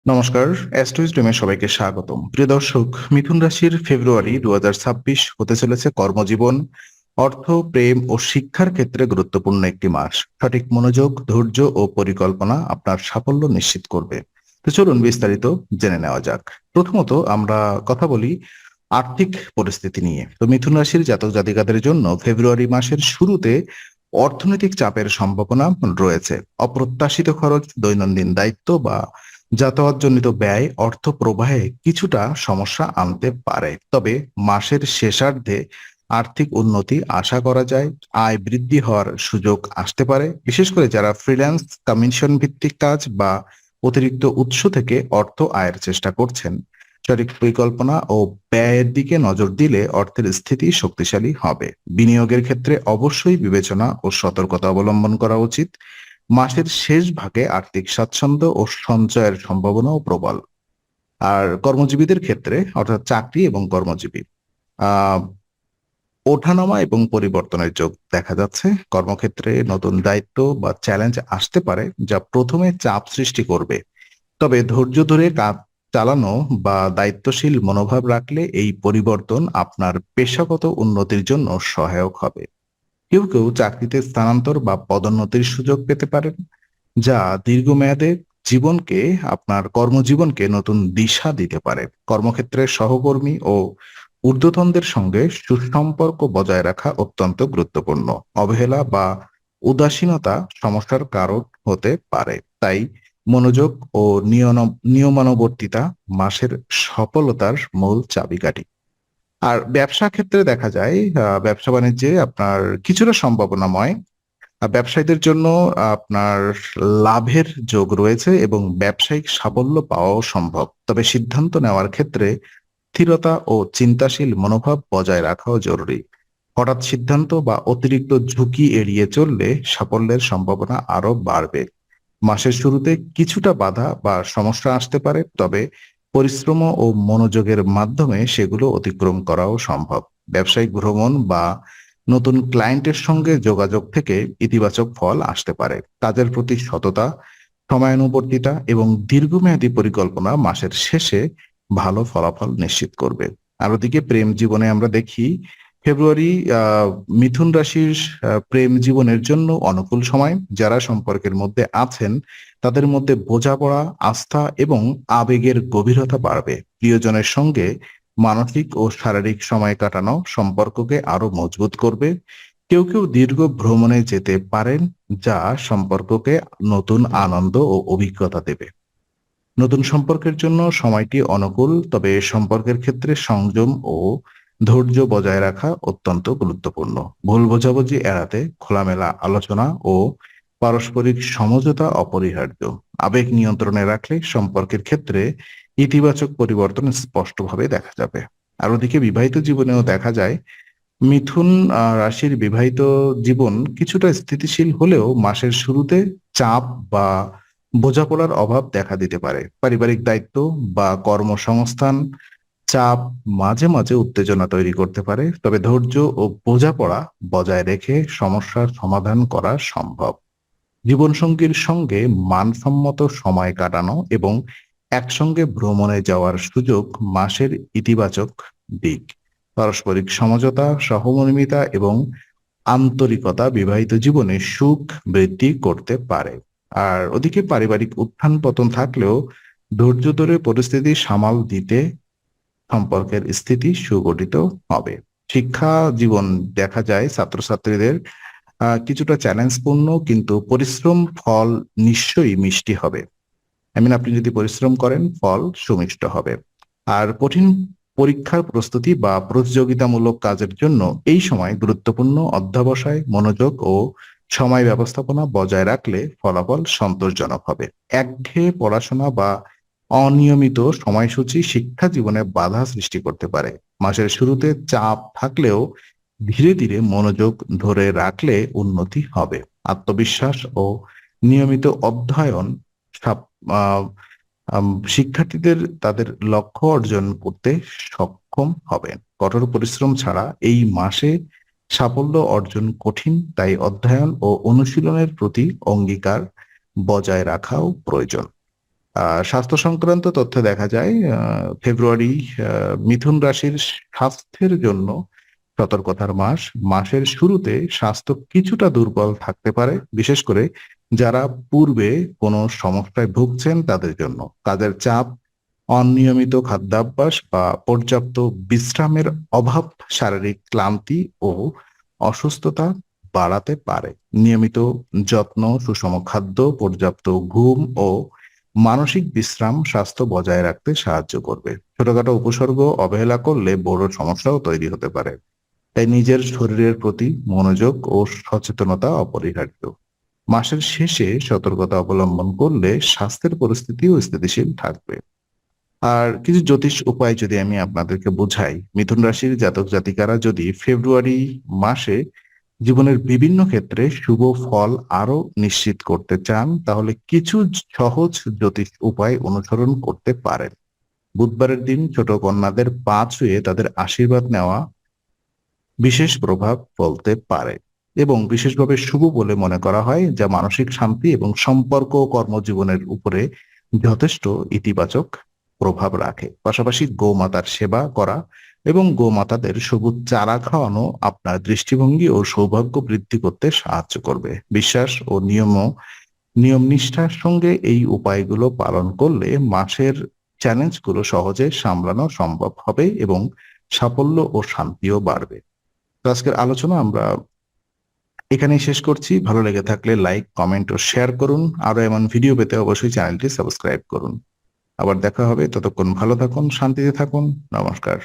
নমস্কার, অ্যাস্ট্রোইজডমে সবাইকে স্বাগতম। প্রিয় দর্শক, মিথুন রাশির ফেব্রুয়ারি 2026 হতে চলেছে কর্মজীবন, অর্থ, প্রেম ও শিক্ষার ক্ষেত্রে গুরুত্বপূর্ণ একটি মাস। সঠিক মনোযোগ, ধৈর্য ও পরিকল্পনা আপনার সাফল্য নিশ্চিত করবে। তো চলুন বিস্তারিত জেনে নেওয়া যাক। প্রথমত আমরা কথা বলি আর্থিক পরিস্থিতি নিয়ে। তো মিথুন রাশির জাতক জাতিকাদের জন্য ফেব্রুয়ারি মাসের শুরুতে অর্থনৈতিক চাপের সম্ভাবনা রয়েছে। অপ্রত্যাশিত খরচ, দৈনন্দিন দায়িত্ব বা যাতায়াতজনিত ব্যয় অর্থ প্রবাহে কিছুটা সমস্যা আনতে পারে। তবে মাসের শেষার্ধে আর্থিক উন্নতি আশা করা যায়। আয় বৃদ্ধি হওয়ার সুযোগ আসতে পারে, বিশেষ করে যারা ফ্রিল্যান্স, কমিশন ভিত্তিক কাজ বা অতিরিক্ত উৎস থেকে অর্থ আয়ের চেষ্টা করছেন। সঠিক পরিকল্পনা ও ব্যয়ের দিকে নজর দিলে অর্থের স্থিতি শক্তিশালী হবে। বিনিয়োগের ক্ষেত্রে অবশ্যই বিবেচনা ও সতর্কতা অবলম্বন করা উচিত। মাসের শেষ ভাগে আর্থিক স্বাচ্ছন্দ্য ও সঞ্চয়ের সম্ভাবনাও প্রবল। আর কর্মজীবীদের ক্ষেত্রে, অর্থাৎ চাকরি এবং কর্মজীবী, আহ ওঠানামা এবং পরিবর্তনের যোগ দেখা যাচ্ছে। কর্মক্ষেত্রে নতুন দায়িত্ব বা চ্যালেঞ্জ আসতে পারে, যা প্রথমে চাপ সৃষ্টি করবে। তবে ধৈর্য ধরে কাজ চালানো বা দায়িত্বশীল মনোভাব রাখলে এই পরিবর্তন আপনার পেশাগত উন্নতির জন্য সহায়ক হবে। কেউ কেউ চাকরিতে স্থানান্তর বা পদোন্নতির সুযোগ পেতে পারেন, যা দীর্ঘমেয়াদে জীবনকে আপনার কর্মজীবনকে নতুন দিশা দিতে পারে। কর্মক্ষেত্রে সহকর্মী ও ঊর্ধ্বতনদের সঙ্গে সুসম্পর্ক বজায় রাখা অত্যন্ত গুরুত্বপূর্ণ। অবহেলা বা উদাসীনতা সমস্যার কারণ হতে পারে। তাই মনোযোগ ও নিয়মানুবর্তিতা মাসের সফলতার মূল চাবিকাঠি। আর ব্যবসা ক্ষেত্রে দেখা যায় ব্যবসা বাণিজ্যে আপনার কিছুটা সম্ভাবনাময়। ব্যবসায়ীদের জন্য আপনার লাভের যোগ রয়েছে এবং ব্যবসায়িক সাফল্য পাওয়াও সম্ভব। তবে সিদ্ধান্ত নেওয়ার ক্ষেত্রে স্থিরতা ও চিন্তাশীল মনোভাব বজায় রাখাও জরুরি। হঠাৎ সিদ্ধান্ত বা অতিরিক্ত ঝুঁকি এড়িয়ে চললে সাফল্যের সম্ভাবনা আরো বাড়বে। মাসের শুরুতে কিছুটা বাধা বা সমস্যা আসতে পারে, তবে পরিশ্রম ও মনোযোগের মাধ্যমে সেগুলো অতিক্রম করাও সম্ভব। ব্যবসায়িক ভ্রমণ বা নতুন ক্লায়েন্টের সঙ্গে যোগাযোগ থেকে ইতিবাচক ফল আসতে পারে। কাজের প্রতি সততা, সময়ানুবর্তিতা এবং দীর্ঘমেয়াদী পরিকল্পনা মাসের শেষে ভালো ফলাফল নিশ্চিত করবে। আর ওদিকে প্রেম জীবনে আমরা দেখি ফেব্রুয়ারি মিথুন রাশির প্রেম জীবনের জন্য অনুকূল সময়। যারা সম্পর্কের মধ্যে আছেন তাদের মধ্যে বোঝাপড়া, আস্থা এবং আবেগের গভীরতা বাড়বে। প্রিয়জনের সঙ্গে মানসিক ও শারীরিক সময় কাটানো সম্পর্ককে আরো মজবুত করবে। কেউ কেউ দীর্ঘ ভ্রমণে যেতে পারেন, যা সম্পর্ককে নতুন আনন্দ ও অভিজ্ঞতা দেবে। নতুন সম্পর্কের জন্য সময়টি অনুকূল, তবে সম্পর্কের ক্ষেত্রে সংযম ও ধৈর্য বজায় রাখা অত্যন্ত গুরুত্বপূর্ণ। ভুল বোঝাবুঝি এড়াতে খোলামেলা আলোচনা ও পারস্পরিক সমঝোতা অপরিহার্য। আবেগ নিয়ন্ত্রণে রাখলে সম্পর্কের ক্ষেত্রে ইতিবাচক পরিবর্তন স্পষ্টভাবে দেখা যাবে। আর ওদিকে বিবাহিত জীবনেও দেখা যায় মিথুন রাশির বিবাহিত জীবন কিছুটা স্থিতিশীল হলেও মাসের শুরুতে চাপ বা বোঝাপড়ার অভাব দেখা দিতে পারে। পারিবারিক দায়িত্ব বা কর্মসংস্থান চাপ মাঝে মাঝে উত্তেজনা তৈরি করতে পারে, তবে ধৈর্য ও বোঝাপড়া বজায় রেখে সমস্যার সমাধান করা সম্ভব। জীবনসঙ্গীর সঙ্গে মানসম্মত সময় কাটানো এবং একসঙ্গে ভ্রমণে যাওয়ার সুযোগ মাসের ইতিবাচক দিক। পারস্পরিক সমঝোতা, সহমর্মিতা এবং আন্তরিকতা বিবাহিত জীবনে সুখ বৃদ্ধি করতে পারে। আর ওদিকে পারিবারিক উত্থান পতন থাকলেও ধৈর্য ধরে পরিস্থিতি সামাল দিতে সম্পর্কের স্থিতি সুগঠিত হবে। শিক্ষা জীবন দেখা যায় ছাত্রছাত্রীদের কিছুটা চ্যালেঞ্জপূর্ণ, কিন্তু পরিশ্রম ফল নিশ্চয়ই মিষ্টি হবে। আপনি যদি পরিশ্রম করেন ফল সুমিষ্ট হবে। আর কঠিন পরীক্ষার প্রস্তুতি বা প্রতিযোগিতামূলক কাজের জন্য এই সময় গুরুত্বপূর্ণ। অধ্যবসায়, মনোযোগ ও সময় ব্যবস্থাপনা বজায় রাখলে ফলাফল সন্তোষজনক হবে। একঘেয়ে পড়াশোনা বা অনিয়মিত সময়সূচি শিক্ষা জীবনে বাধা সৃষ্টি করতে পারে। মাসের শুরুতে চাপ থাকলেও ধীরে ধীরে মনোযোগ ধরে রাখলে উন্নতি হবে। আত্মবিশ্বাস ও নিয়মিত অধ্যয়ন সাপ- আহ, শিক্ষার্থীদের তাদের লক্ষ্য অর্জন করতে সক্ষম হবেন। কঠোর পরিশ্রম ছাড়া এই মাসে সাফল্য অর্জন কঠিন, তাই অধ্যয়ন ও অনুশীলনের প্রতি অঙ্গীকার বজায় রাখাও প্রয়োজন। স্বাস্থ্য সংক্রান্ত তথ্যে দেখা যায় ফেব্রুয়ারি মিথুন রাশির স্বাস্থ্যের জন্য সতর্কতার মাস। মাসের শুরুতে স্বাস্থ্য কিছুটা দুর্বল থাকতে পারে, বিশেষ করে যারা পূর্বে কোনো সমস্যায় ভুগছেন তাদের জন্য। কাজের চাপ, অনিয়মিত খাদ্যাভ্যাস বা পর্যাপ্ত বিশ্রামের অভাব শারীরিক ক্লান্তি ও অসুস্থতা বাড়াতে পারে। নিয়মিত যত্ন, সুষম খাদ্য, পর্যাপ্ত ঘুম ও মানসিক বিশ্রাম স্বাস্থ্য বজায় রাখতে সাহায্য করবে। ছোটখাটো উপসর্গ অবহেলা করলে বড় সমস্যাও তৈরি হতে পারে। তাই নিজের শরীরের প্রতি মনোযোগ ও সচেতনতা অপরিহার্য। মাসের শেষে সতর্কতা অবলম্বন করলে স্বাস্থ্যের পরিস্থিতিও স্থিতিশীল থাকবে। আর কিছু জ্যোতিষ উপায় যদি আমি আপনাদেরকে বোঝাই, মিথুন রাশির জাতক জাতিকারা যদি ফেব্রুয়ারি মাসে জীবনের বিভিন্ন ক্ষেত্রে শুভ ফল আরো নিশ্চিত করতে চান, তাহলে কিছু সহজ জ্যোতিষ উপায় অনুসরণ করতে পারেন। বুধবারের দিন ছোট কন্যাদের পা ছুঁয়ে তাদের আশীর্বাদ নেওয়া বিশেষ প্রভাব ফেলতে পারে এবং বিশেষভাবে শুভ বলে মনে করা হয়, যা মানসিক শান্তি এবং সম্পর্ক ও কর্মজীবনের উপরে যথেষ্ট ইতিবাচক প্রভাব রাখে। পাশাপাশি গোমাতার সেবা করা এবং গোমাতাদের সবুজ চারা খাওয়ানো আপনার দৃষ্টিভঙ্গি ও সৌভাগ্য বৃদ্ধি করতে সাহায্য করবে। বিশ্বাস ও নিয়ম নিষ্ঠার সঙ্গে এই উপায়গুলো পালন করলে মাসের চ্যালেঞ্জগুলো সহজে সামলানো সম্ভব হবে এবং সাফল্য ও শান্তিও বাড়বে। তো আজকের আলোচনা আমরা এখানেই শেষ করছি। ভালো লেগে থাকলে লাইক, কমেন্ট ও শেয়ার করুন। আরো এমন ভিডিও পেতে অবশ্যই চ্যানেলটি সাবস্ক্রাইব করুন। আবার দেখা হবে, ততক্ষণ ভালো থাকুন, শান্তিতে থাকুন। নমস্কার।